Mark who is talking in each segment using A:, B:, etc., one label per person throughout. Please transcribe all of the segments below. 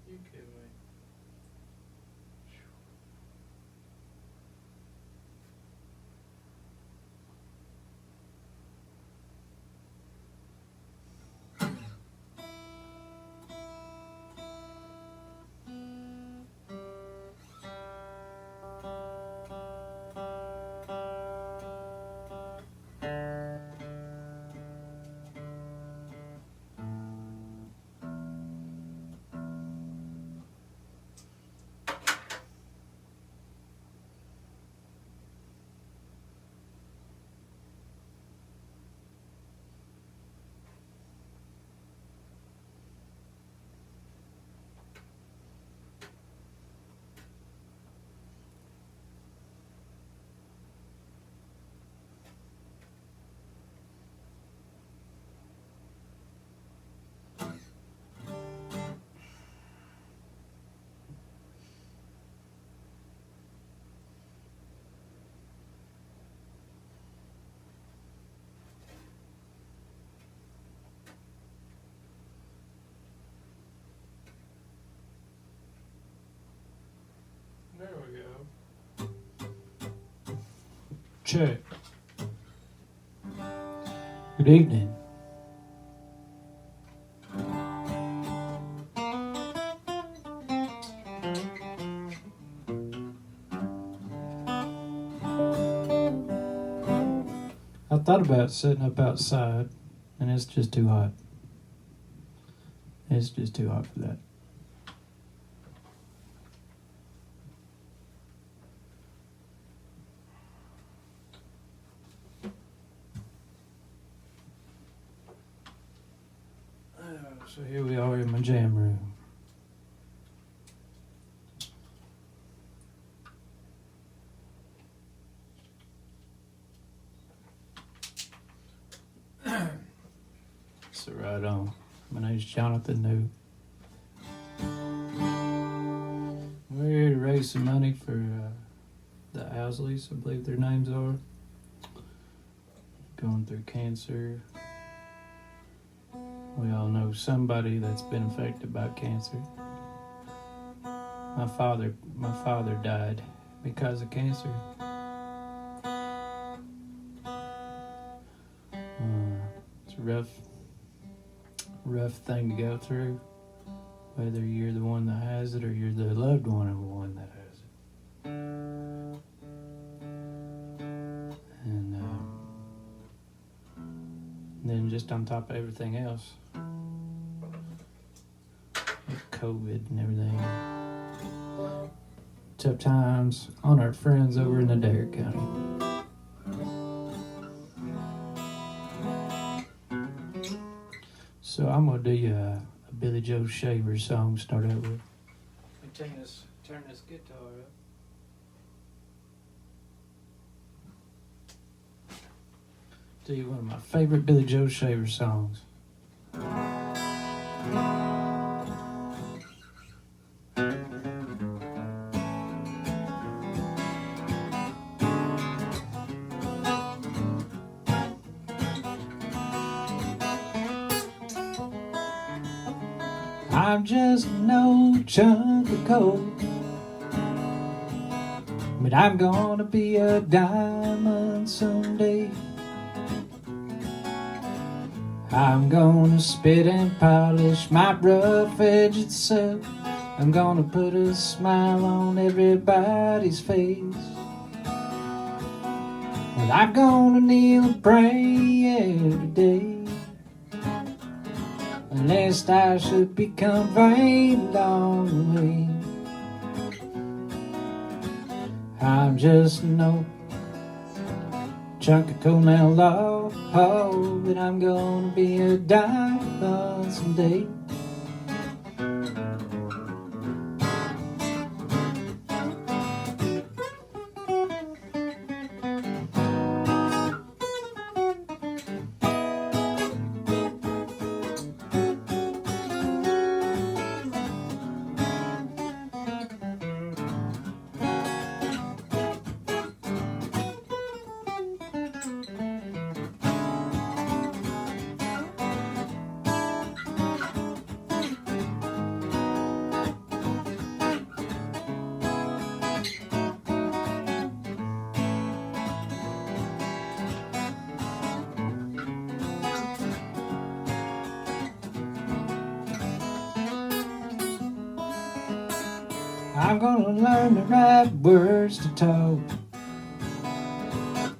A: You kidding me? There we go.
B: Check. Good evening. I thought about sitting up outside, and it's just too hot. It's just too hot for that. So here we are in my jam room. So right on. My name's Jonathan New. We're here to raise some money for the Owsleys, I believe their names are. Going through cancer. We all know somebody that's been affected by cancer. My father died because of cancer. It's a rough thing to go through, whether you're the one that has it or you're the loved one of the one that has it. And then just on top of everything else, with COVID and everything, tough times on our friends over in Adair County. So I'm gonna do you a Billy Joe Shaver song to start out with. Turn this guitar up. Do you one of my favorite Billy Joe Shaver songs. I'm just no chunk of coal, but I'm gonna be a diamond someday. I'm gonna spit and polish my rough-edged self. I'm gonna put a smile on everybody's face. Well, I'm gonna kneel and pray every day, lest I should become vain along the way. I'm just no chunk of coal now, Lord. Oh, but I'm gonna be a diamond someday. I'm gonna learn the right words to talk.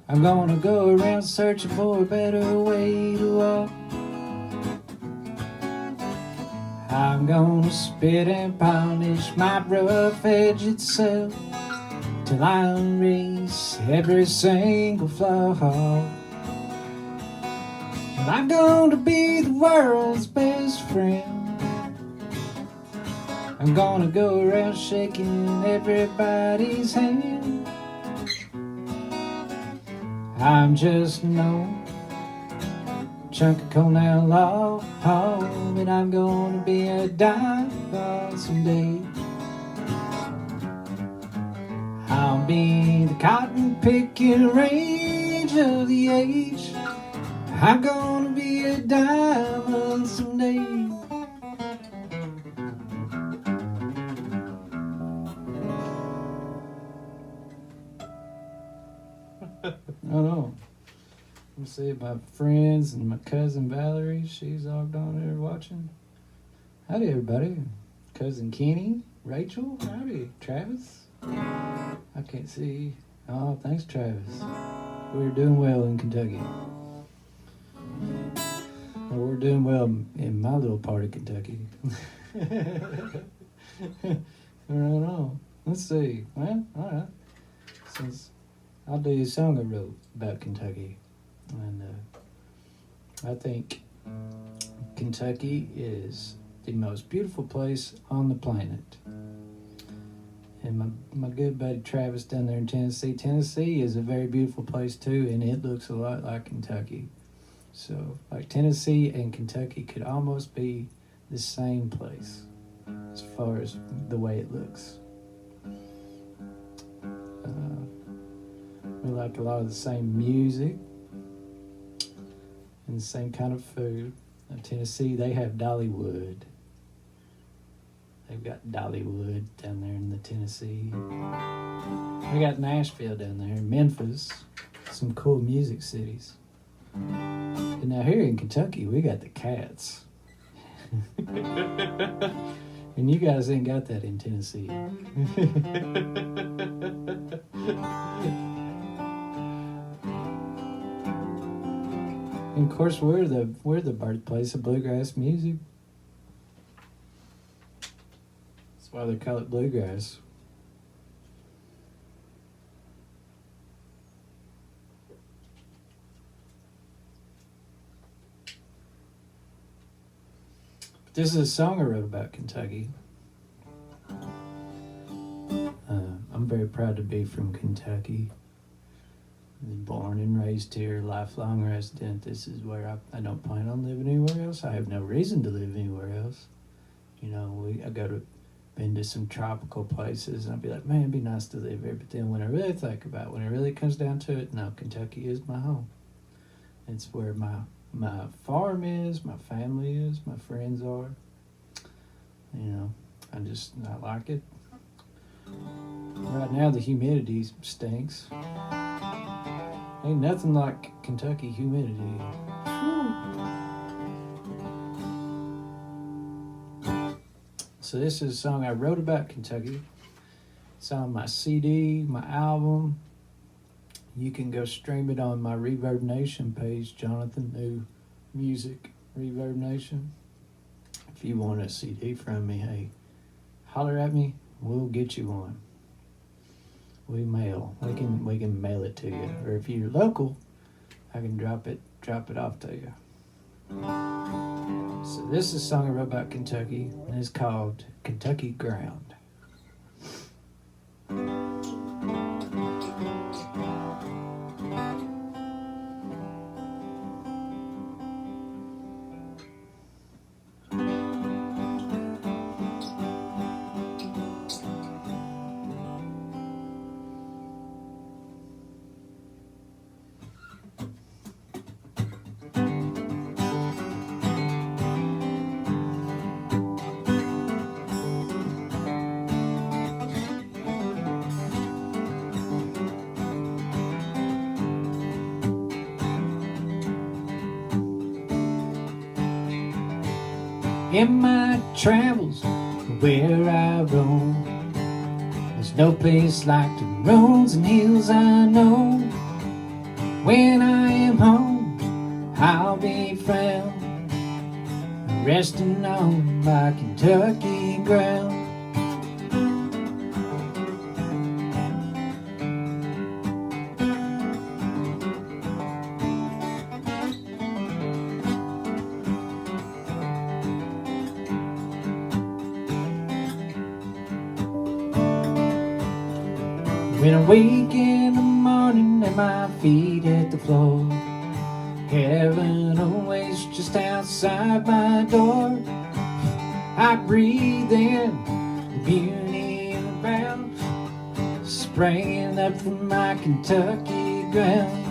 B: I'm gonna go around searching for a better way to walk. I'm gonna spit and polish my rough edge itself till I erase every single flaw. And I'm gonna be the world's best friend. I'm gonna go around shaking everybody's hand. I'm just no chunk of coal now law, and I'm gonna be a diamond someday. I'll be the cotton picking range of the age. I'm gonna be a diamond someday. Oh no. Let's see, my friends and my cousin Valerie, she's logged on there watching. Howdy everybody. Cousin Kenny, Rachel, howdy. Travis. I can't see. Oh, thanks Travis. We're doing well in Kentucky. Well, we're doing well in my little part of Kentucky. I don't know. Let's see. Well, alright. Since I'll do a song I wrote about Kentucky. And I think Kentucky is the most beautiful place on the planet. And my good buddy Travis down there in Tennessee. Tennessee is a very beautiful place too, and it looks a lot like Kentucky. So, like Tennessee and Kentucky could almost be the same place as far as the way it looks. We like a lot of the same music and the same kind of food. In Tennessee, they have Dollywood. They've got Dollywood down there in the Tennessee. We got Nashville down there, Memphis, some cool music cities. And now here in Kentucky, we got the Cats. And you guys ain't got that in Tennessee. And of course, we're the birthplace of bluegrass music. That's why they call it bluegrass. This is a song I wrote about Kentucky. I'm very proud to be from Kentucky. I was born and raised here, lifelong resident. This is where I don't plan on living anywhere else. I have no reason to live anywhere else. You know, been to some tropical places, and I'd be like, man, it'd be nice to live here. But then when I really think about it, when it really comes down to it, no, Kentucky is my home. It's where my farm is, my family is, my friends are. You know, I like it. Right now the humidity stinks. Ain't nothing like Kentucky humidity. So this is a song I wrote about Kentucky. It's on my CD, my album. You can go stream it on my Reverb Nation page, Jonathan New Music, Reverb Nation. If you want a CD from me, hey, holler at me. We'll get you one. We can mail it to you. Or if you're local, I can drop it drop it off to you. So this is a song I wrote about Kentucky, and it's called Kentucky Ground. In my travels, where I roam, there's no place like the roads and hills I know. When I am home, I'll be found resting on my Kentucky ground. When I wake in the morning and my feet hit the floor, heaven always just outside my door. I breathe in the beauty around, spraying up from my Kentucky ground.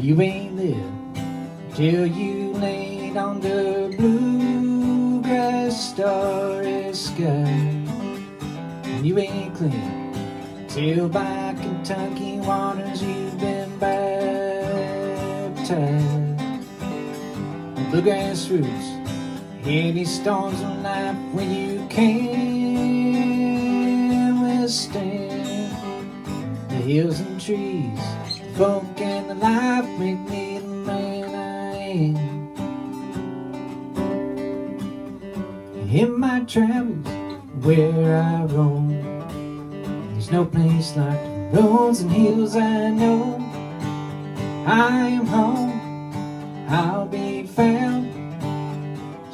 B: You ain't lived till you laid on the bluegrass starry sky, and you ain't clean till by Kentucky waters you've been baptized. The bluegrass roots, heavy storms of life when you can't withstand. The hills and trees, the folk and the life make me the man I am. In my travels, where I roam, there's no place like the roads and hills I know. I am home, I'll be found,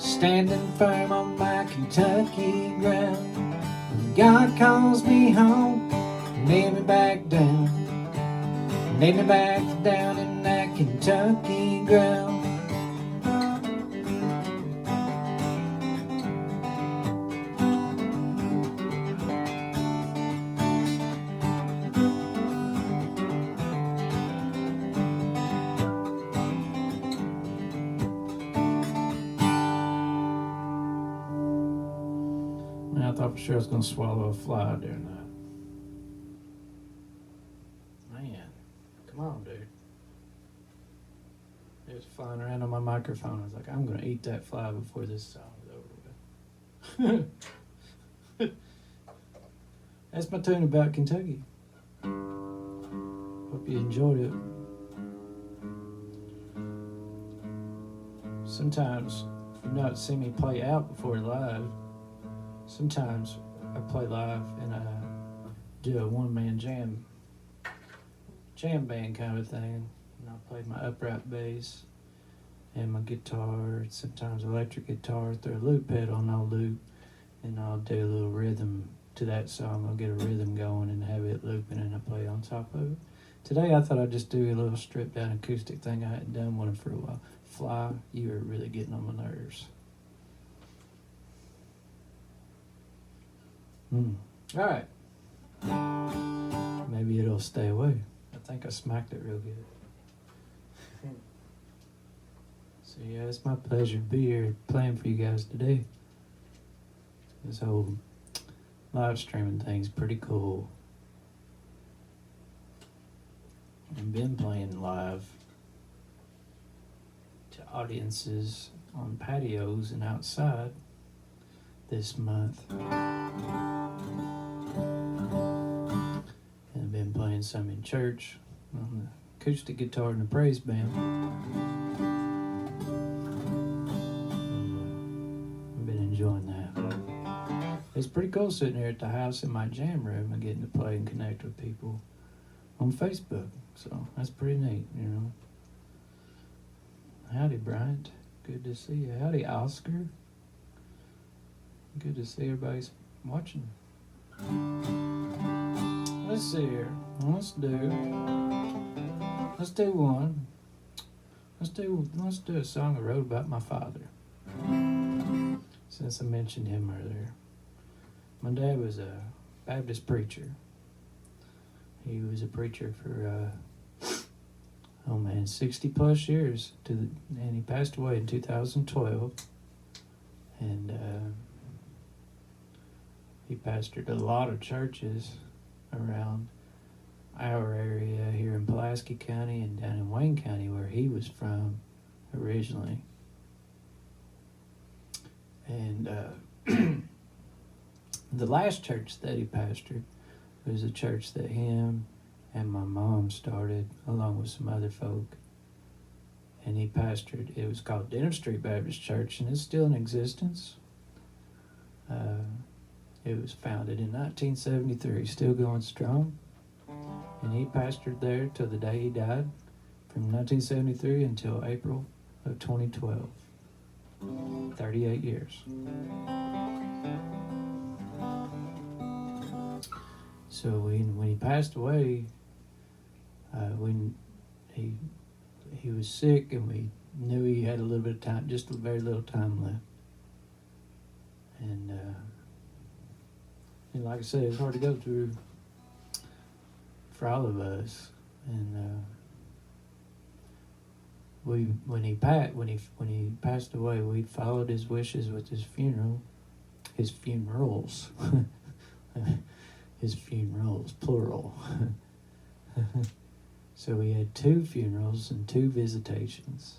B: standing firm on my Kentucky ground. When God calls me home, lay me back down, lay me back down in that Kentucky ground. I thought for sure I was going to swallow a fly during that. Man, come on, dude. It was flying around on my microphone. I was like, I'm going to eat that fly before this song is over with. That's my tune about Kentucky. Hope you enjoyed it. Sometimes you've not seen me play out before live. Sometimes I play live and I do a one-man jam band kind of thing. And I play my upright bass and my guitar, sometimes electric guitar, throw a loop pedal and I'll loop, and I'll do a little rhythm to that song. I'll get a rhythm going and have it looping and I play on top of it. Today I thought I'd just do a little stripped down acoustic thing. I hadn't done one for a while. Fly, you are really getting on my nerves. All right. Maybe it'll stay away. I think I smacked it real good. So yeah, it's my pleasure to be here playing for you guys today. This whole live streaming thing's pretty cool. I've been playing live to audiences on patios and outside this month. And I've been playing some in church on the acoustic guitar in the praise band. I've been enjoying that. It's pretty cool sitting here at the house in my jam room and getting to play and connect with people on Facebook. So that's pretty neat, you know. Howdy, Bryant. Good to see you. Howdy, Oscar. Good to see everybody's watching. Let's see here. Let's do one. Let's do a song I wrote about my father. Since I mentioned him earlier. My dad was a Baptist preacher. He was a preacher for 60 plus years and he passed away in 2012. And he pastored a lot of churches around our area here in Pulaski County and down in Wayne County where he was from originally. And the last church that he pastored was a church that him and my mom started along with some other folk. And he pastored, it was called Denham Street Baptist Church, and it's still in existence. It was founded in 1973, still going strong. And he pastored there till the day he died, from 1973 until April of 2012. 38 years. So when he passed away, when he was sick, and we knew he had a little bit of time, just very little time left. And like I said, it's hard to go through for all of us. And when he passed away, we followed his wishes with his funerals, his funerals, plural. So we had 2 funerals and 2 visitations.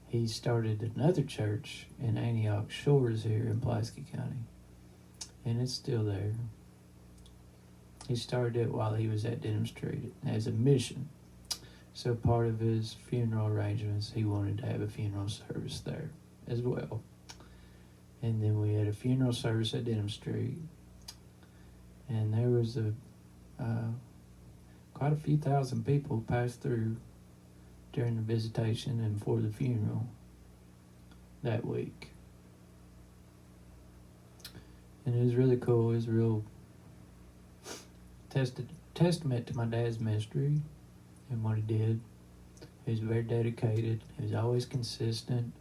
B: He started another church in Antioch Shores here in Pulaski County, and it's still there. He started it while he was at Denham Street as a mission. So part of his funeral arrangements, he wanted to have a funeral service there as well. And then we had a funeral service at Denham Street. And there was quite a few thousand people passed through during the visitation and for the funeral that week. And it was really cool. It was a real testament to my dad's ministry and what he did. He was very dedicated. He was always consistent.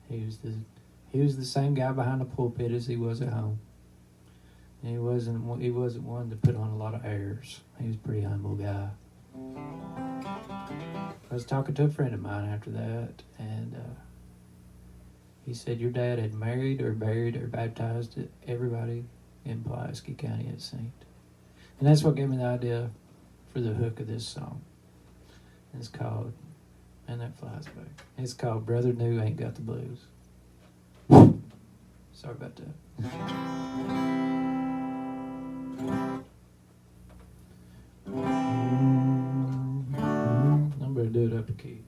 B: He was the same guy behind the pulpit as he was at home. And he wasn't one to put on a lot of airs. He was a pretty humble guy. I was talking to a friend of mine after that, and he said your dad had married or buried or baptized everybody in Pulaski County at Saint. And that's what gave me the idea for the hook of this song. It's called, and that flies back. It's called Brother New Ain't Got the Blues. Sorry about that. I'm going to do it up a key.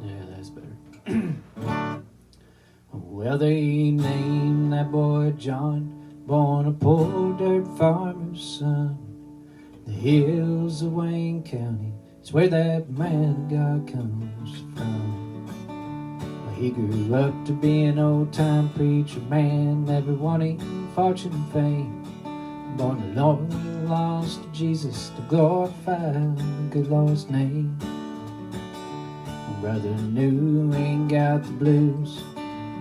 B: Yeah, that's better. Well, they named that boy John, born a poor dirt farmer's son. The hills of Wayne County, it's where that man of God comes from. Well, he grew up to be an old-time preacher man, never wanting fortune and fame. Born a loyal, lost to Jesus to glorify the good Lord's name. Brother New ain't got the blues,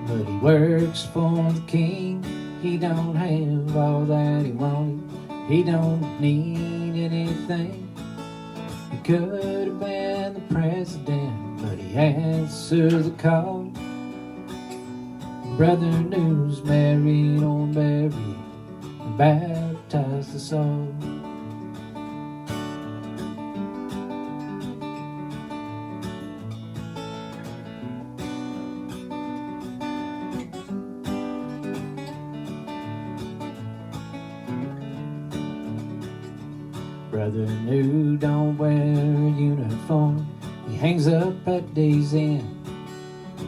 B: but he works for the king. He don't have all that he wanted, he don't need anything. He could have been the president, but he answered the call. Brother New's married on Barry and baptized us all. Brother New don't wear a uniform. He hangs up at day's end.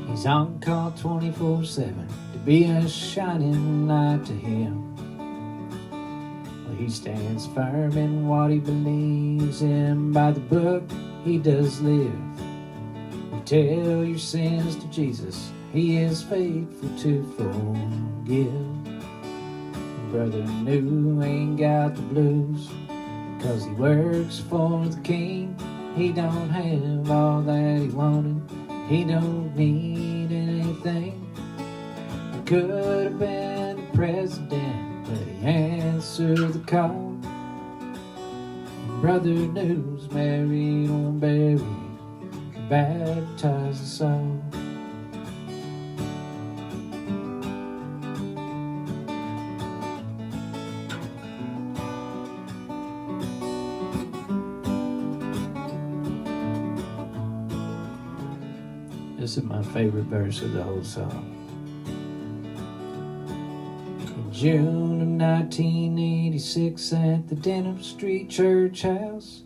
B: He's on call 24/7 to be a shining light to him. Well, he stands firm in what he believes in. By the book he does live. You tell your sins to Jesus. He is faithful to forgive. Brother New ain't got the blues, 'cause he works for the king. He don't have all that he wanted. He don't need anything. He could have been the president, but he answered the call. Brother New's married on Barry, baptized us all. This is my favorite verse of the whole song. In June of 1986 at the Denham Street Church House,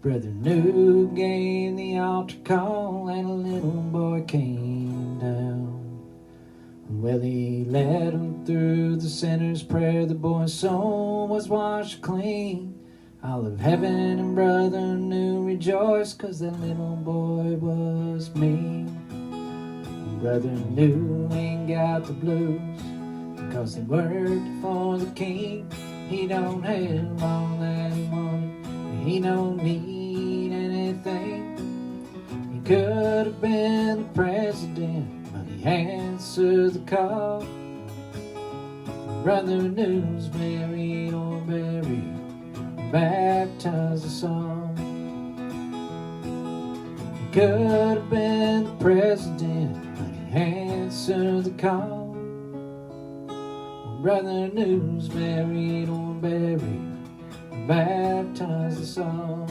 B: Brother New gave the altar call and a little boy came down. Well, he led him through the sinner's prayer. The boy's soul was washed clean. All of heaven and Brother New rejoiced, 'cause that little boy was me. Brother New ain't got the blues, 'cause he worked for the king. He don't have all that he wanted. He don't need anything. He could have been the president, but he answered the call. Brother New's married or buried, baptized us all. He could have been the president, answer the call. Brother New's married or buried, baptized us all.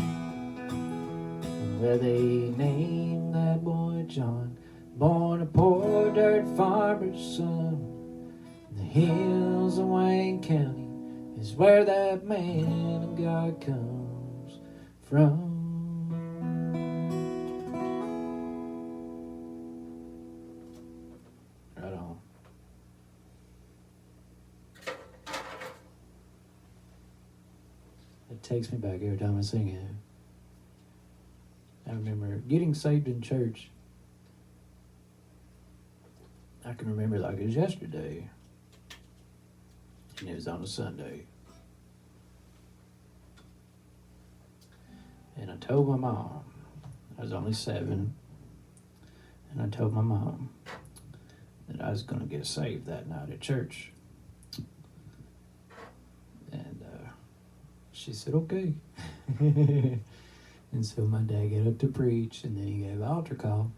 B: Well, they named that boy John, born a poor dirt farmer's son. The hills of Wayne County is where that man of God comes from. It takes me back every time I sing it. I remember getting saved in church. I can remember like it was yesterday. And it was on a Sunday. And I told my mom, I was only 7, and I told my mom that I was going to get saved that night at church. And she said, okay. And so my dad got up to preach, and then he gave an altar call.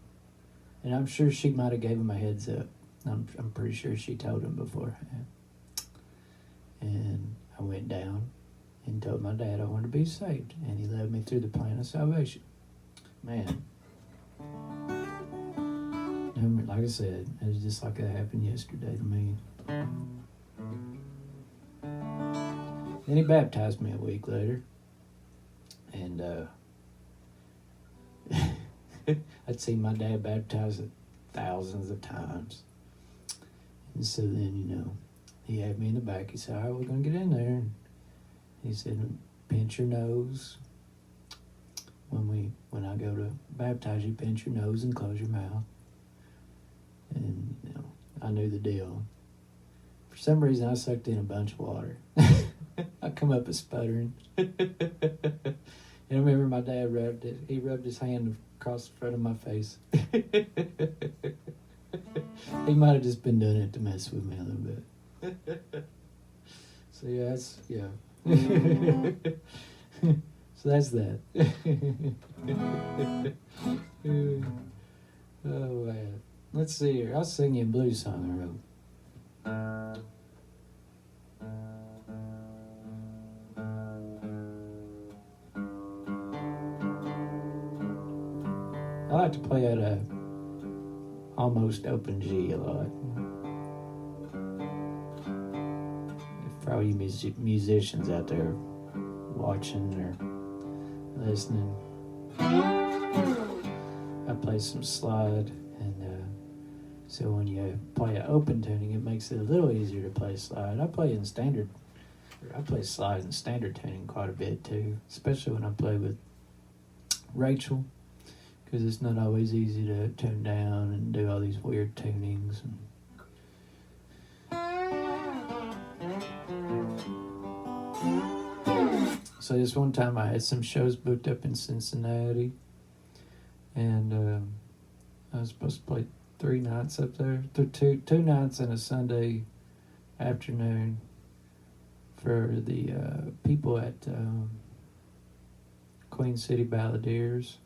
B: And I'm sure she might have gave him a heads up. I'm pretty sure she told him beforehand. And I went down and told my dad I wanted to be saved. And he led me through the plan of salvation. Man. And like I said, it was just like it happened yesterday to me. Then he baptized me a week later. And I'd seen my dad baptize it thousands of times. And so then, he had me in the back. He said, all right, we're going to get in there. And he said, pinch your nose. When I go to baptize you, pinch your nose and close your mouth. And, I knew the deal. For some reason, I sucked in a bunch of water. I come up as sputtering. And I remember my dad rubbed his hand across the front of my face. He might have just been doing it to mess with me a little bit. So so that's that. Oh man. Let's see here. I'll sing you a blues song I wrote. I like to play at a almost open G a lot. For all you musicians out there watching or listening. I play some slide, and so when you play an open tuning, it makes it a little easier to play slide. I play slide in standard tuning quite a bit too, especially when I play with Rachel, because it's not always easy to tune down and do all these weird tunings. So this one time I had some shows booked up in Cincinnati, and I was supposed to play 3 nights up there, two nights and a Sunday afternoon for the people at Queen City Balladeers.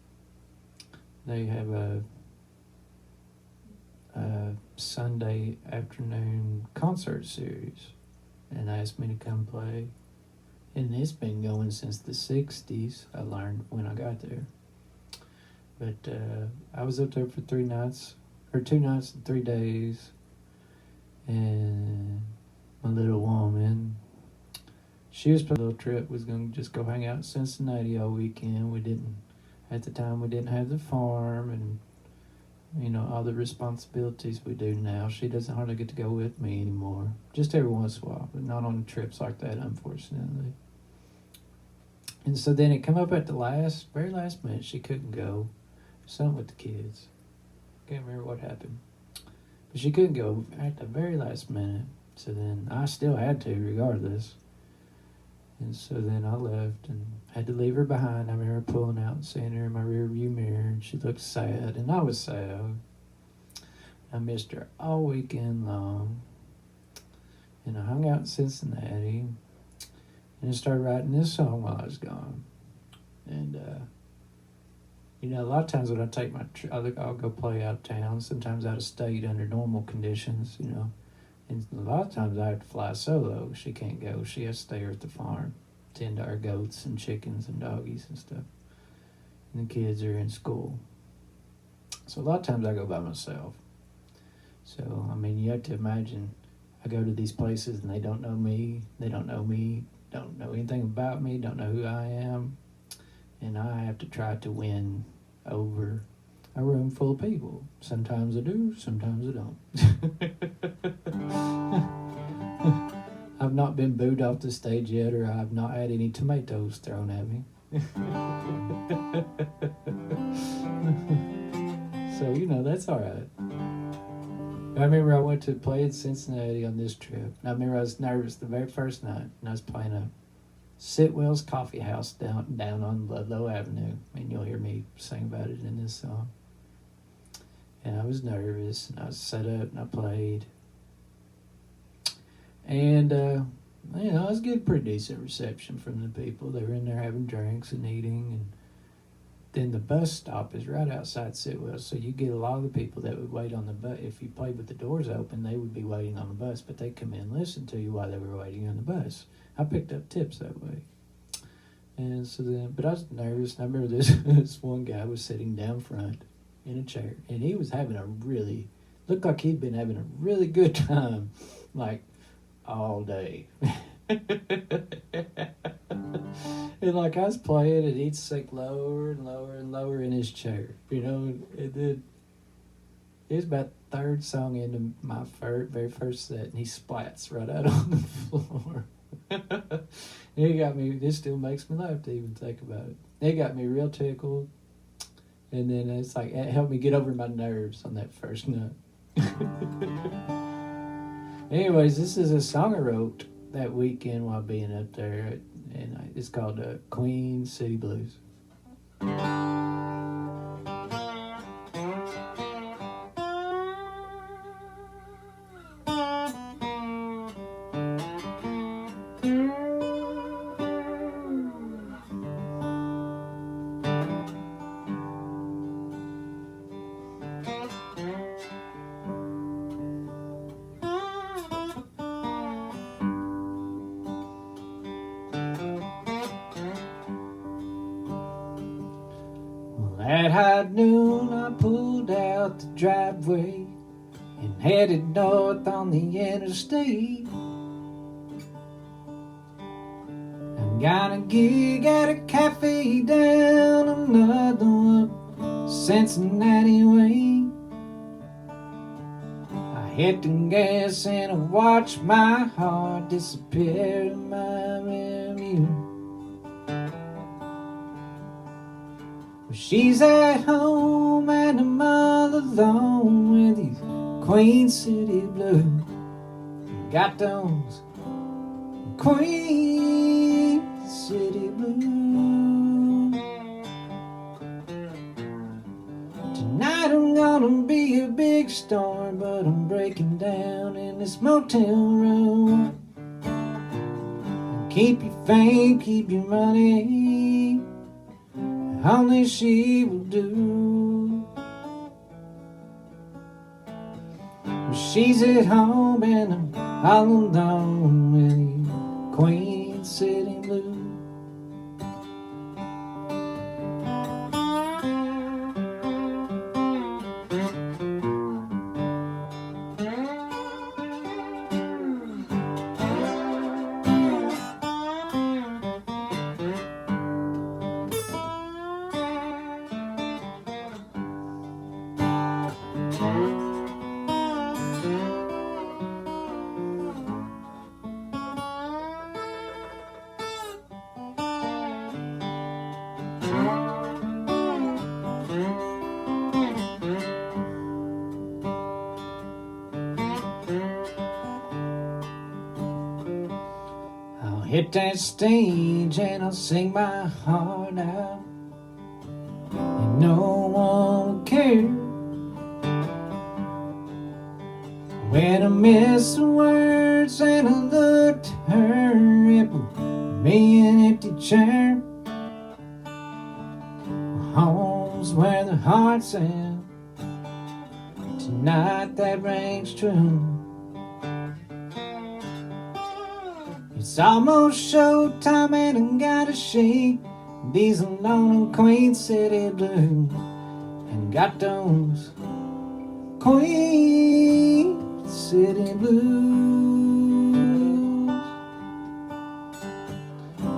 B: They have a Sunday afternoon concert series, and asked me to come play. And it's been going since the 60s, I learned when I got there. But I was up there for 2 nights and 3 days. And my little woman, she was planning a little trip, was going to just go hang out in Cincinnati all weekend. At the time, we didn't have the farm and, all the responsibilities we do now. She doesn't hardly get to go with me anymore. Just every once in a while, but not on trips like that, unfortunately. And so then it come up at the very last minute, she couldn't go. Something with the kids. Can't remember what happened. But she couldn't go at the very last minute. So then I still had to regardless. And so then I left and had to leave her behind. I remember pulling out and seeing her in my rear view mirror, and she looked sad, and I was sad. I missed her all weekend long. And I hung out in Cincinnati, and I started writing this song while I was gone. And, a lot of times when I take I'll go play out of town, sometimes out of state under normal conditions, And a lot of times I have to fly solo. She can't go. She has to stay here at the farm, tend to our goats and chickens and doggies and stuff. And the kids are in school. So a lot of times I go by myself. So, you have to imagine, I go to these places and they don't know me. They don't know me, don't know anything about me, don't know who I am. And I have to try to win over a room full of people. Sometimes I do, sometimes I don't. I've not been booed off the stage yet, or I've not had any tomatoes thrown at me. So, that's all right. I remember I went to play in Cincinnati on this trip. And I remember I was nervous the very first night, and I was playing a Sitwell's Coffee House down on Ludlow Avenue. And you'll hear me sing about it in this song. And I was nervous, and I was set up, and I played. And, I was getting pretty decent reception from the people. They were in there having drinks and eating. And then the bus stop is right outside Sitwell. So you get a lot of the people that would wait on the bus. If you played with the doors open, they would be waiting on the bus. But they'd come in and listen to you while they were waiting on the bus. I picked up tips that way. And so then, but I was nervous. And I remember this one guy was sitting down front in a chair, and he was looked like he'd been having a really good time, like all day. And like I was playing, and he'd sink lower and lower and lower in his chair, and then it was about the third song into my very first set, and he splats right out on the floor. And it got me, this still makes me laugh to even think about it. It got me real tickled. And then it's like, it helped me get over my nerves on that first note. Anyways, this is a song I wrote that weekend while being up there. And it's called Queen City Blues. At high noon, I pulled out the driveway and headed north on the interstate. And Got a gig at a cafe down another up Cincinnati way. I hit the gas and I watch my heart disappear in my rearview. Well, she's at home and I'm all alone with these Queen City blues. Got those Queen City blues. Tonight I'm gonna be a big star, but I'm breaking down in this motel room. Keep your fame, keep your money, only she will do. She's at home and I'm all alone with the Queen City blues. I'll hit that stage and I'll sing my heart out, and no one will care when I miss the words and I look to her. It will be an empty chair. Home's where the heart's at. Tonight that rings true. It's almost showtime and I gotta shake these alone in Queen City blues. And got those Queen City blues.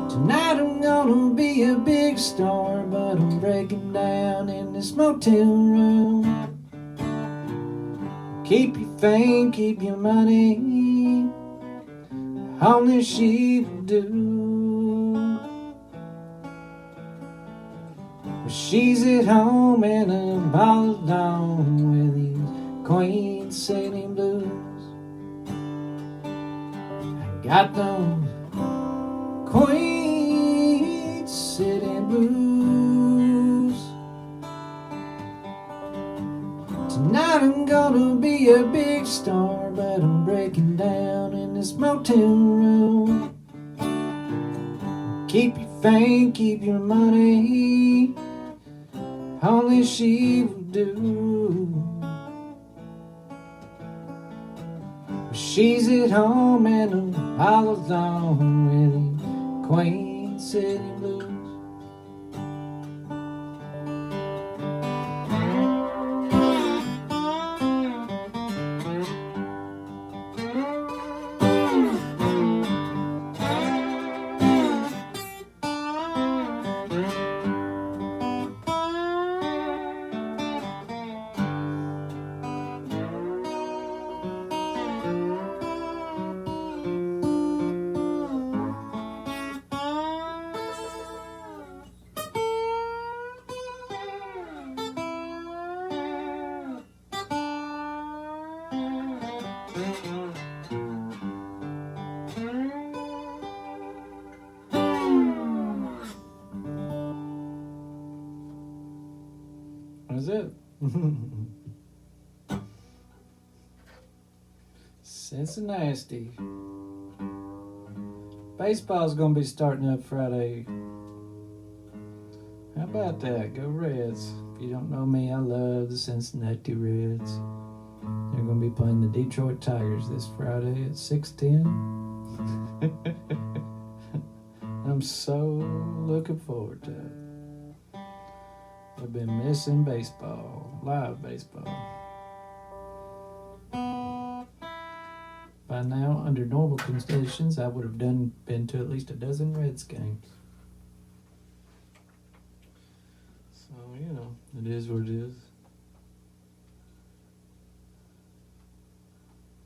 B: Tonight I'm gonna be a big star, but I'm breaking down in this motel room. Keep your fame, keep your money, only she will do. Well, she's at home and I'm all alone with these Queen City blues. I got those Queen City blues. Tonight I'm gonna be a big star, but I'm breaking down in this motel room. Keep your fame, keep your money, only she will do. She's at home and I'm all alone with the Queen City blues. That's it. Cincinnati. Baseball's gonna be starting up Friday. How about that? Go Reds. If you don't know me, I love the Cincinnati Reds. They're gonna be playing the Detroit Tigers this Friday at 6:10. I'm so looking forward to it. I've been missing baseball, live baseball. by now, under normal conditions, I would have been to at least a dozen Reds games. So, you know, it is what it is.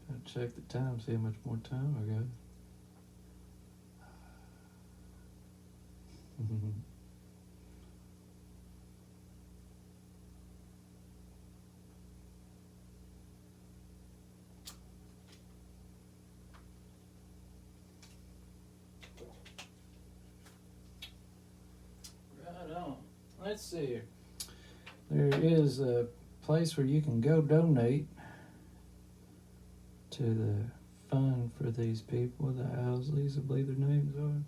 B: Gotta check the time, see how much more time I got. Right on. Let's see here. There is a place where you can go donate to the fund for these people, the Owsleys, I believe their names are.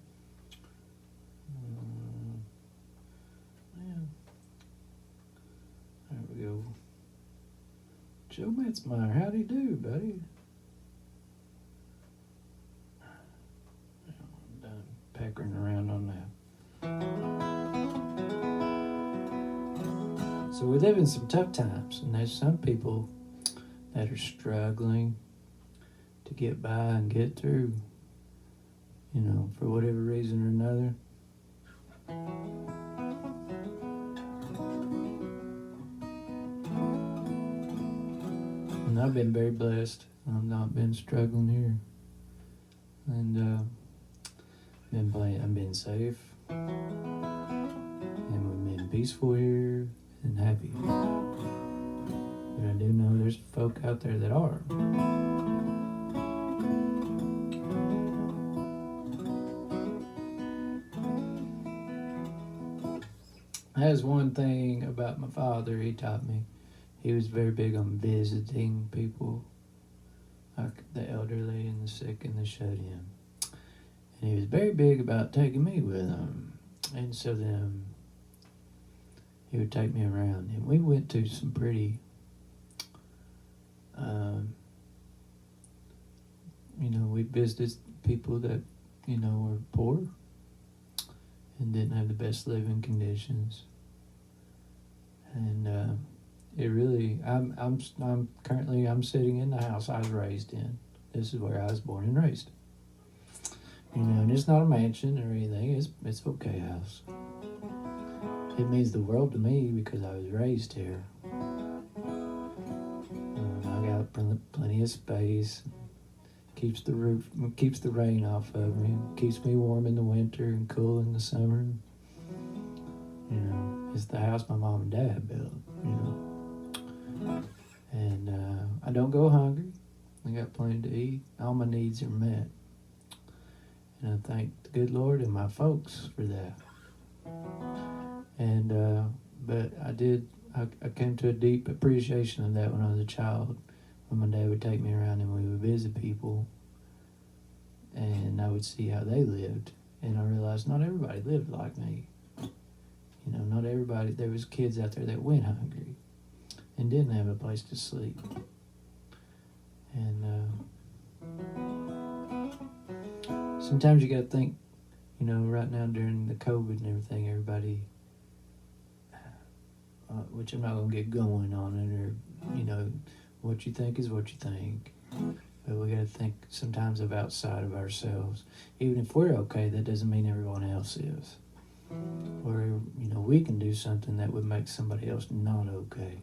B: Yeah. There we go. Joe Metzmeyer, how'd he do, buddy? I'm done peckering around on that. So we live in some tough times, and there's some people that are struggling to get by and get through, you know, for whatever reason or another. And I've been very blessed. I've not been struggling here. And I've been safe. And we've been peaceful here and happy. But I do know there's folk out there that are. That is one thing about my father he taught me. He was very big on visiting people, like the elderly and the sick and the shut-in. And he was very big about taking me with him. And so then he would take me around. And we went to some pretty, we visited people that, were poor and didn't have the best living conditions. And it really, I'm sitting in the house I was raised in. This is where I was born and raised. And it's not a mansion or anything. It's a okay house. It means the world to me because I was raised here. I got plenty of space. Keeps the rain off of me. Keeps me warm in the winter and cool in the summer. It's the house my mom and dad built. And I don't go hungry. I got plenty to eat. All my needs are met. And I thank the good Lord and my folks for that. And but I came to a deep appreciation of that when I was a child. When my dad would take me around and we would visit people, and I would see how they lived, and I realized not everybody lived like me. Not everybody. There was kids out there that went hungry and didn't have a place to sleep. And sometimes you got to think, right now during the COVID and everything, everybody, which I'm not going to get going on it, or, what you think is what you think. But we got to think sometimes of outside of ourselves. Even if we're okay, that doesn't mean everyone else is. Or, we can do something that would make somebody else not okay.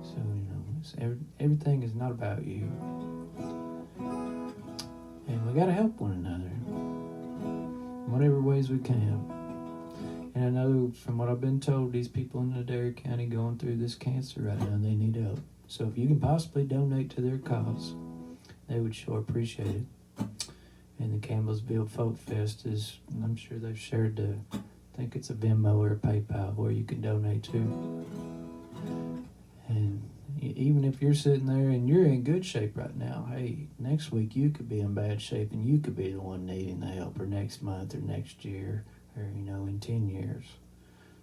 B: So, everything is not about you. And we got to help one another in whatever ways we can. And I know from what I've been told, these people in Adair County going through this cancer right now, they need help. So if you can possibly donate to their cause, they would sure appreciate it. And the Campbellsville Folk Fest is, I'm sure they've shared I think it's a Venmo or a PayPal where you can donate to. And even if you're sitting there and you're in good shape right now, hey, next week you could be in bad shape and you could be the one needing the help, or next month or next year, or, in 10 years.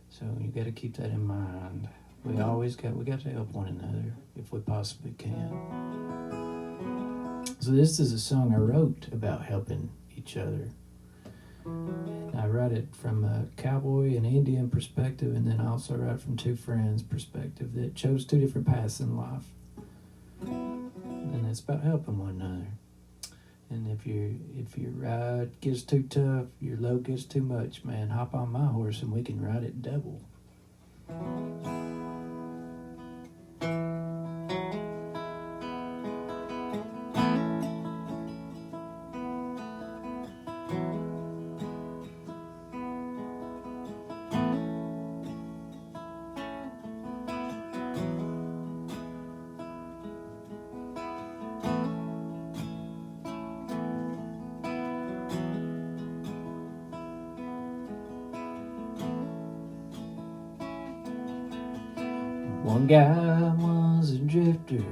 B: So you got to keep that in mind. We got to help one another if we possibly can. So this is a song I wrote about helping each other. I write it from a cowboy and Indian perspective, and then I also write from two friends' perspective that chose two different paths in life. And it's about helping one another. if your ride gets too tough, your load gets too much, man, hop on my horse and we can ride it double. One guy was a drifter,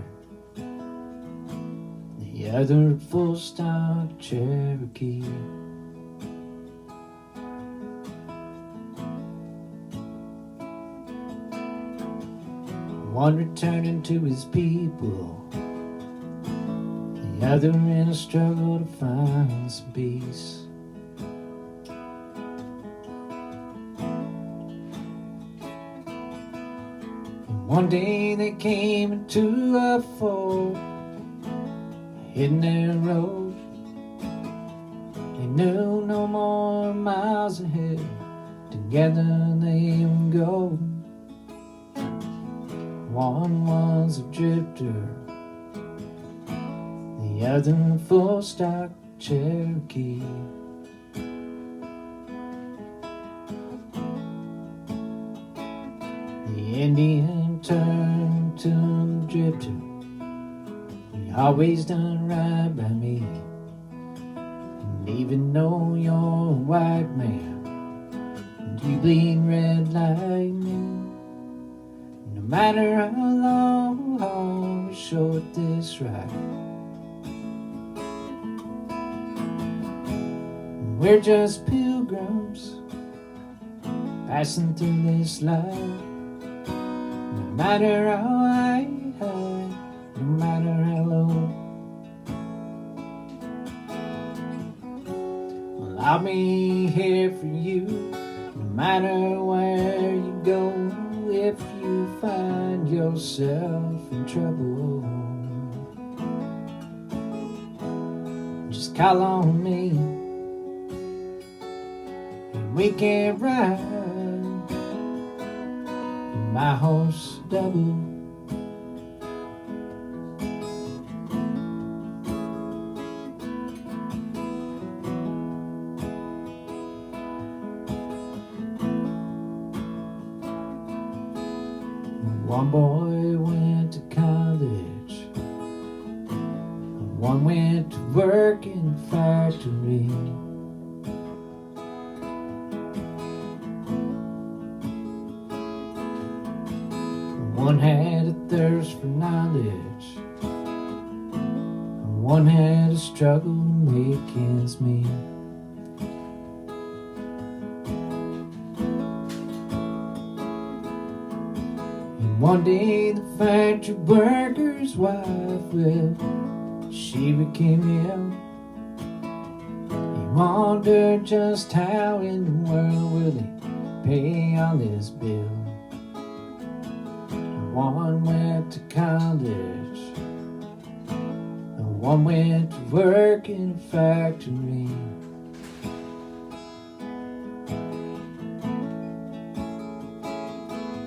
B: the other a full stock Cherokee. One returning to his people, the other in a struggle to find some peace. One day they came into a ford, hitting their road. They knew no more miles ahead, together they would go. One was a drifter, the other a full stock Cherokee. The Indian turned to the drifter, "You always done right by me, and even though you're a white man, and you bleed red like me, no matter how long or short this ride, we're just pilgrims passing through this life. No matter how high, no matter how low, well, I'll be here for you, no matter where you go. If you find yourself in trouble, just call on me, and we can ride in my horse double. One boy went to college, one went to work in a factory. One had a thirst for knowledge, one had a struggle to make ends meet. And one day the factory worker's wife, well, she became ill. He wondered just how in the world will he pay all his bills. One went to college, and one went to work in a factory.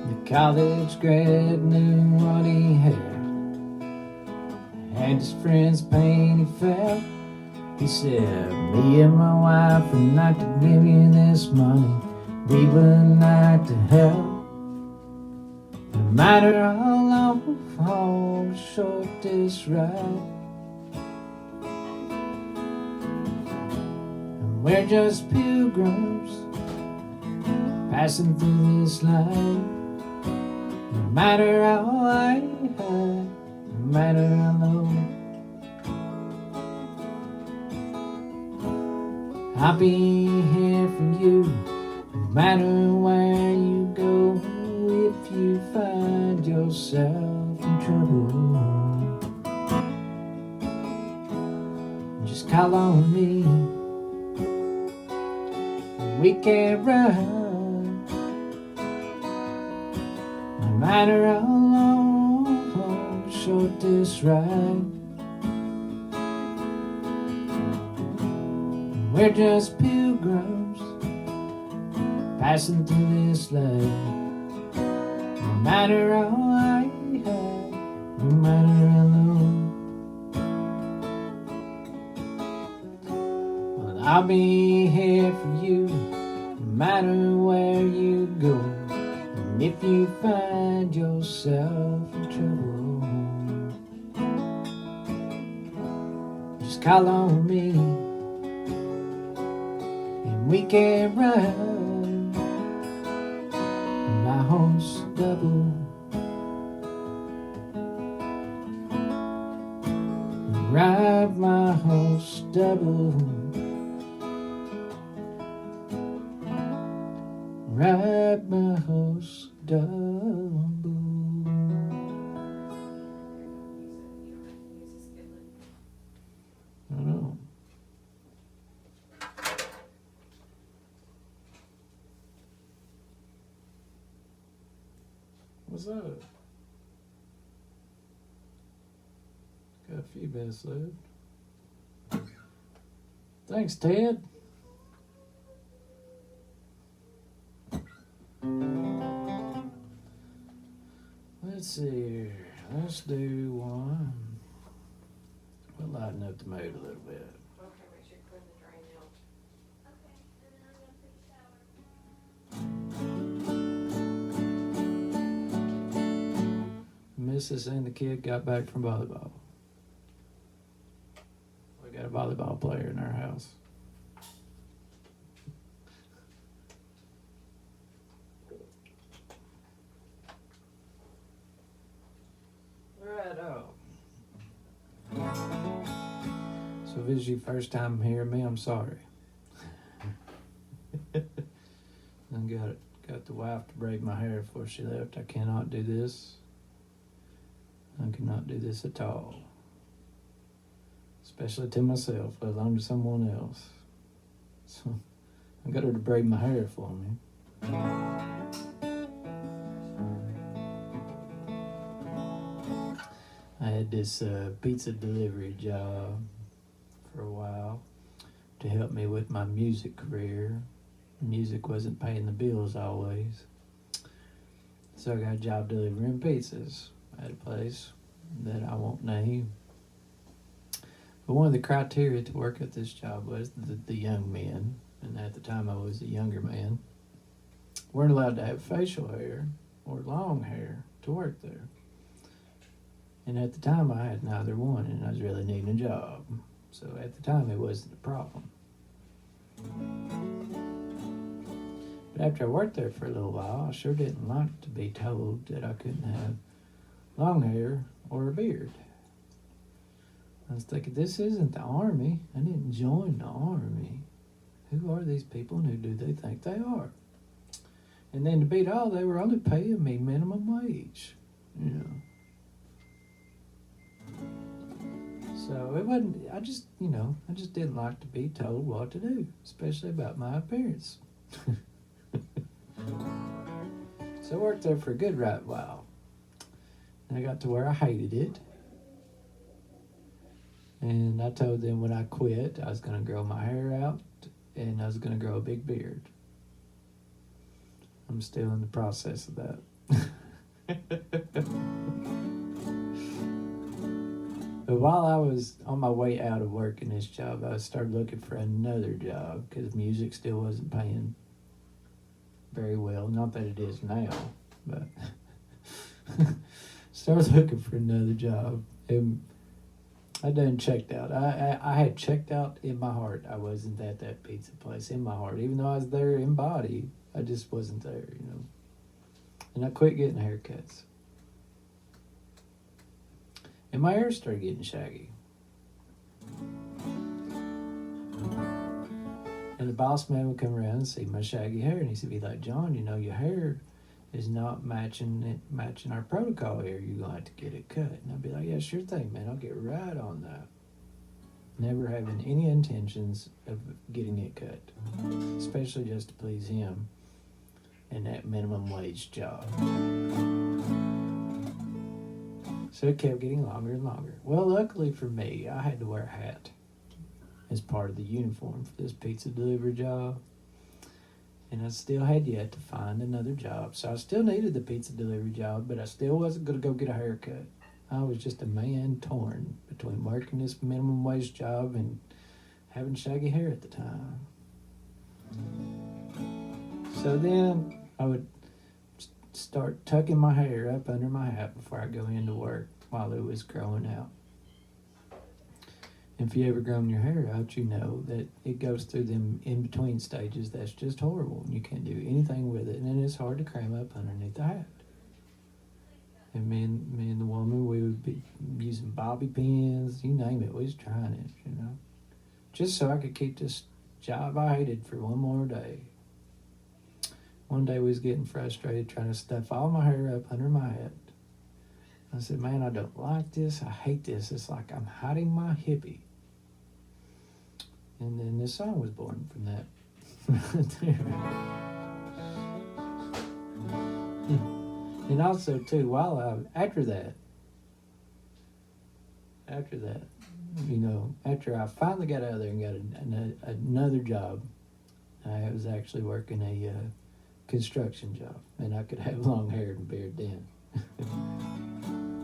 B: The college grad knew what he had, and his friend's pain he felt. He said, "Me and my wife would like to give you this money. We would like to help. No matter how long or short this ride, and we're just pilgrims passing through this life. No matter how high, no matter how low, I'll be here for you, no matter where you go. If you find yourself in trouble, just call on me, we can ride, no matter how long or short this ride. We're just pilgrims passing through this land. No matter how I have, no matter how long, well, I'll be here for you, no matter where you go. And if you find yourself in trouble, just call on me, and we can ride my horse double. Ride my horse double. Ride my horse double. I don't know. What's up? Got a few minutes left. Thanks, Ted. Let's see here. Let's do one. We'll lighten up the mood a little bit.
C: Okay, make sure you clean the drain out.
D: Okay, and then I'm gonna take a shower.
B: Mrs. and the kid got back from volleyball. We got a volleyball player in our house. So if this is your first time hearing me, I'm sorry. I got the wife to braid my hair before she left. I cannot do this. I cannot do this at all. Especially to myself, let alone to someone else. So I got her to braid my hair for me. I had this pizza delivery job for a while to help me with my music career. Music wasn't paying the bills always. So I got a job delivering pizzas at a place that I won't name. But one of the criteria to work at this job was the young men, and at the time I was a younger man, weren't allowed to have facial hair or long hair to work there. And at the time I had neither one, and I was really needing a job. So at the time it wasn't a problem. But after I worked there for a little while, I sure didn't like to be told that I couldn't have long hair or a beard. I was thinking, this isn't the Army. I didn't join the Army. Who are these people and who do they think they are? And then to beat all, they were only paying me minimum wage, you know. So it wasn't, I just didn't like to be told what to do, especially about my appearance. So I worked there for a good right while. And I got to where I hated it. And I told them when I quit, I was going to grow my hair out and I was going to grow a big beard. I'm still in the process of that. But while I was on my way out of work in this job, I started looking for another job because music still wasn't paying very well. Not that it is now, but started looking for another job. And I done checked out. I had checked out in my heart. I wasn't at that pizza place in my heart. Even though I was there in body, I just wasn't there, you know. And I quit getting haircuts. And my hair started getting shaggy. And the boss man would come around and see my shaggy hair, and he'd be like, John, you know, your hair is not matching our protocol here. You're going to have to get it cut. And I'd be like, yeah, sure thing, man. I'll get right on that. Never having any intentions of getting it cut, especially just to please him and that minimum wage job. So it kept getting longer and longer. Well, luckily for me, I had to wear a hat. as part of the uniform for this pizza delivery job. And I still had yet to find another job. So I still needed the pizza delivery job, but I still wasn't going to go get a haircut. I was just a man torn between working this minimum wage job and having shaggy hair at the time. So then I would start tucking my hair up under my hat before I go into work while it was growing out. If you ever grown your hair out, you know that it goes through them in-between stages that's just horrible. You can't do anything with it, and then it's hard to cram up underneath the hat. And me and the woman, we would be using bobby pins, you name it, we was trying it, you know. Just so I could keep this job I hated for one more day. One day we was getting frustrated trying to stuff all my hair up under my hat. I said, man, I don't like this, I hate this, it's like I'm hiding my hippie. And then this song was born from that. Right there. And also too, after that, you know, after I finally got out of there and got another job, I was actually working a construction job, and I could have long hair and beard then.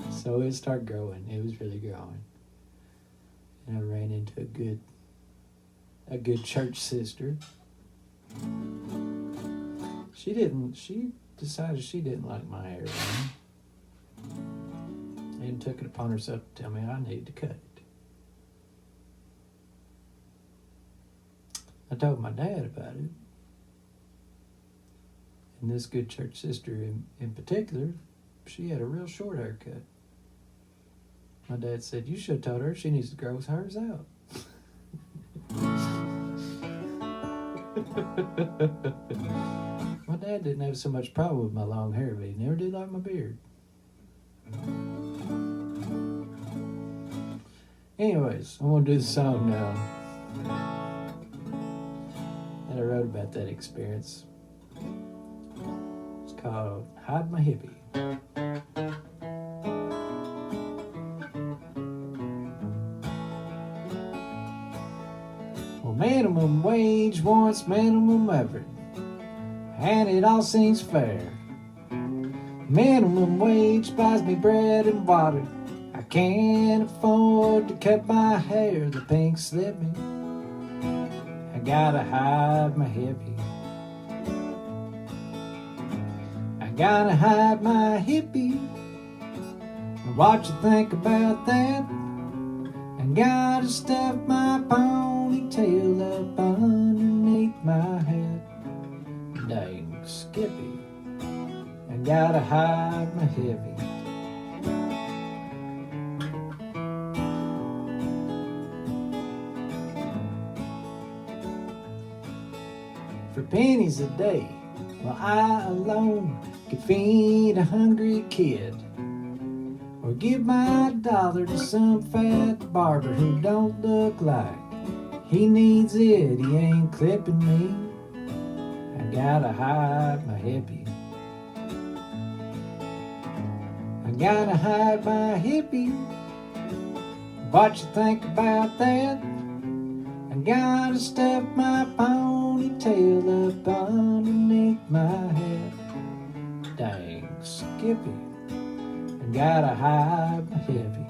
B: So it started growing. It was really growing, and I ran into a good church sister. She decided she didn't like my hair and took it upon herself to tell me I needed to cut it. I told my dad about it. And this good church sister in particular, she had a real short haircut. My dad said, you should have told her she needs to grow hers out. My dad didn't have so much problem with my long hair, but he never did like my beard. Anyways, I'm going to do the song now. And I wrote about that experience. It's called Hide My Hippie. Well, minimum wage wants minimum effort, and it all seems fair. Minimum wage buys me bread and water. I can't afford to cut my hair, the pink slip me. I gotta hide my hippie. I gotta hide my hippie. What you think about that? I gotta stuff my ponytail up underneath my head. Dang Skippy, I gotta hide my hippie. For pennies a day, well, I alone could feed a hungry kid, or give my dollar to some fat barber who don't look like he needs it. He ain't clipping me. I gotta hide my hippie. I gotta hide my hippie. What you think about that? I gotta stuff my ponytail up underneath my head. Dang Skippy, I gotta hide my hippie.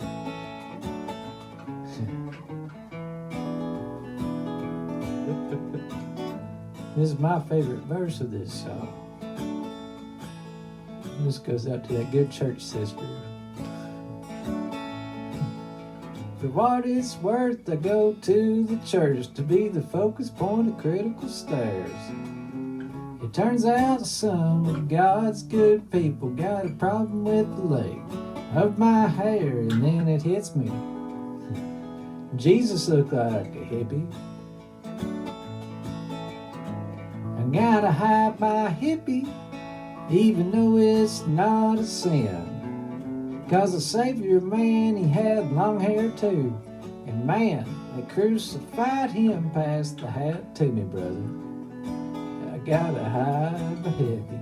B: This is my favorite verse of this song. This goes out to that good church sister. For what it's worth, I go to the church to be the focus point of critical stares. It turns out some of God's good people got a problem with the length of my hair, and then it hits me. Jesus looked like a hippie. I gotta hide my hippie, even though it's not a sin. 'Cause the Savior, man, he had long hair too. And man, they crucified him past the hat to me, brother. I gotta hide my hippie.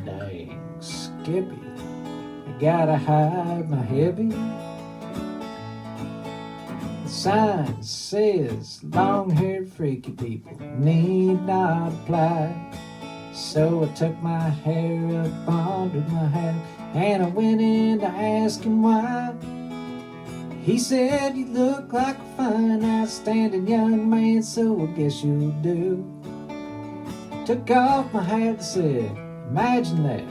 B: Dang Skippy, I gotta hide my hippie. Sign says long-haired freaky people need not apply. So I took my hair up under my hat and I went in to ask him why. He said, you look like a fine, outstanding young man, so I guess you'll do. Took off my hat and said, imagine that,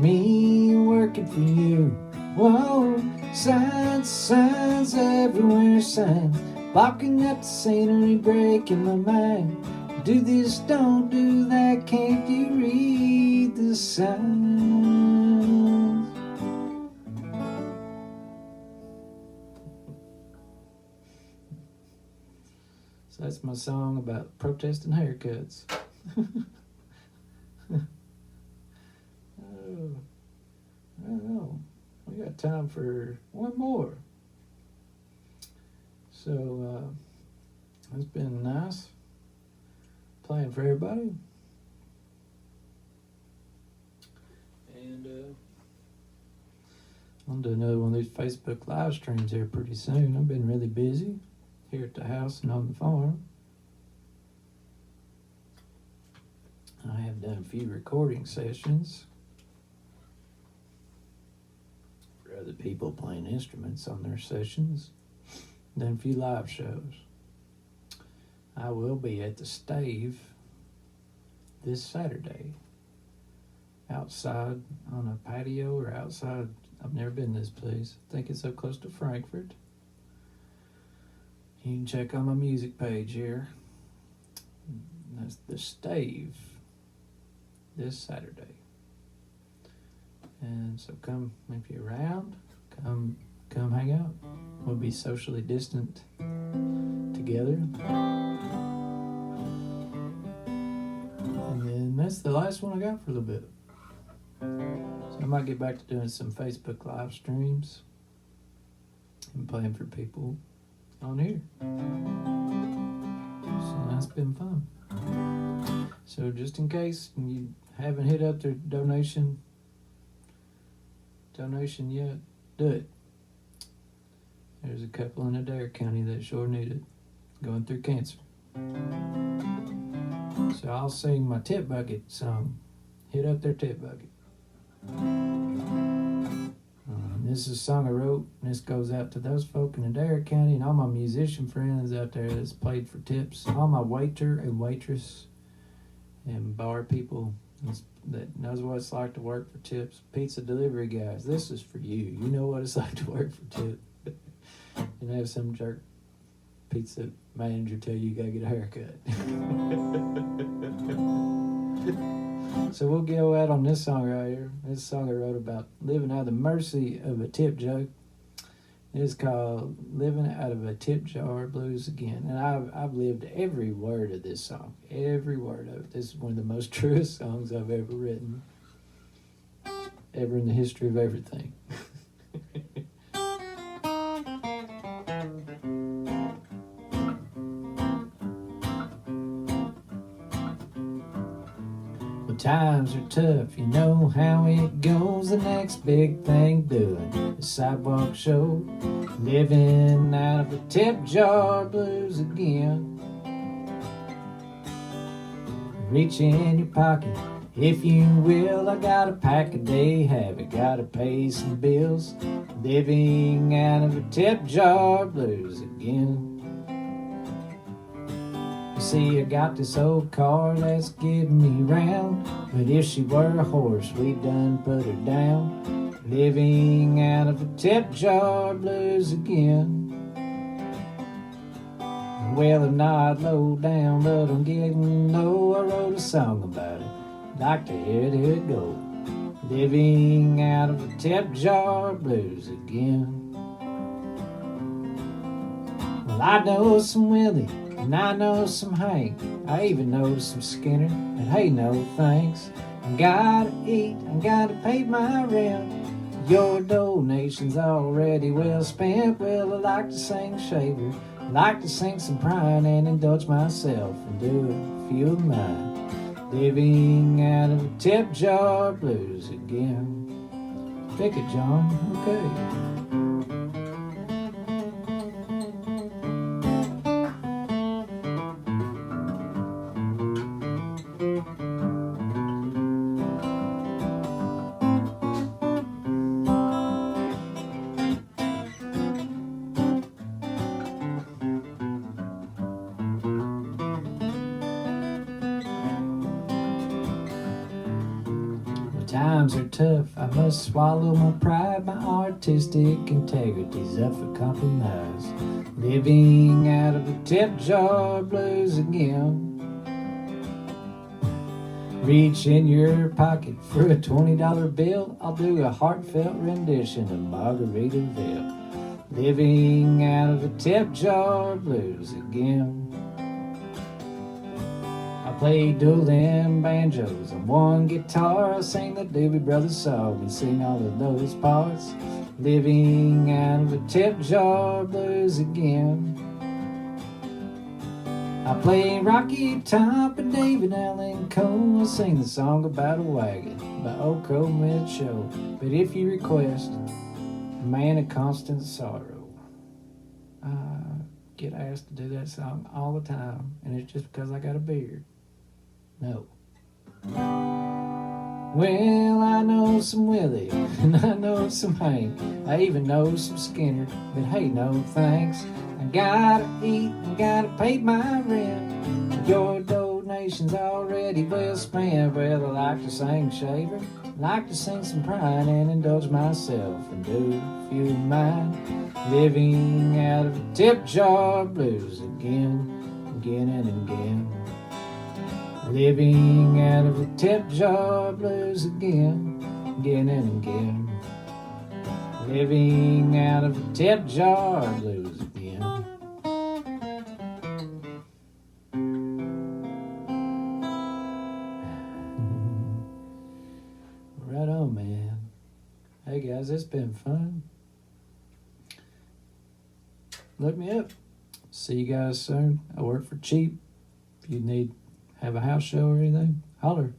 B: me working for you. Whoa, signs, signs everywhere, signs, blocking up the scenery, breaking my mind. Do this, don't do that, can't you read the signs? So that's my song about protesting haircuts. Oh, I don't know. We got time for one more. So it's been nice playing for everybody. And I'll do another one of these Facebook live streams here pretty soon. I've been really busy here at the house and on the farm. I have done a few recording sessions for other people playing instruments on their sessions. Done a few live shows. I will be at the Stave this Saturday. Outside on a patio or outside. I've never been to this place. I think it's up close to Frankfurt. You can check on my music page here. That's the Stave this Saturday. And so come, if you're around, come hang out. We'll be socially distant together. And then that's the last one I got for a little bit. So I might get back to doing some Facebook live streams and playing for people on here. So that's been fun. So just in case you haven't hit up their donation yet, do it. There's a couple in Adair County that sure need it, going through cancer. So I'll sing my tip bucket song. Hit up their tip bucket. This is a song I wrote, and this goes out to those folk in Adair County and all my musician friends out there that's played for tips, all my waiter and waitress and bar people that knows what it's like to work for tips, pizza delivery guys. This is for you. You know what it's like to work for tips. And have some jerk pizza manager tell you gotta get a haircut. So we'll go out on this song right here. This song I wrote about living out of the mercy of a tip jug. It's called Living Out of a Tip Jar Blues Again. And I've lived every word of this song. Every word of it. This is one of the most truest songs I've ever written. Ever in the history of everything. Times are tough, you know how it goes. The next big thing doing the sidewalk show. Living out of a tip jar blues again. Reach in your pocket if you will. I got a pack a day, haven't gotta pay some bills. Living out of a tip jar blues again. See, I got this old car that's getting me round, but if she were a horse, we done put her down. Living out of a tip jar blues again. Well, I'm not low down, but I'm getting low. I wrote a song about it, like to hear it go. Living out of a tip jar blues again. Well, I know some Willie, and I know some Hank, I even know some Skinner, and hey, no thanks. I gotta eat, I gotta pay my rent. Your donation's already well spent. Well, I like to sing Shaver, I like to sing some Prine and indulge myself and do a few of mine. Living out of a tip jar blues again. Pick it, John. Okay. times are tough, I must swallow my pride. My artistic integrity's up for compromise. Living out of a tip jar blues again. Reach in your pocket for a $20 bill. I'll do a heartfelt rendition of Margaritaville. Living out of a tip jar blues again. I play dueling banjos and one guitar. I sing the Doobie Brothers song and sing all of those parts. Living out of a tip jar blues again. I play Rocky Top and David Allen Coe. I sing the song about a wagon by Oko Mitchell. But if you request a man of constant sorrow, I get asked to do that song all the time, and it's just because I got a beard. No. Well, I know some Willie, and I know some Hank. I even know some Skinner, but hey, no thanks. I gotta eat, I gotta pay my rent. Your donation's already well spent. Well, I like to sing Shaver, like to sing some Pride and indulge myself and do a few of mine. Living out of a tip jar blues again, again and again. Living out of a tip jar blues again, again and again. Living out of a tip jar blues again. Right on, man. Hey guys, it's been fun. Look me up. See you guys soon. I work for cheap. If you need have a house show or anything, holler.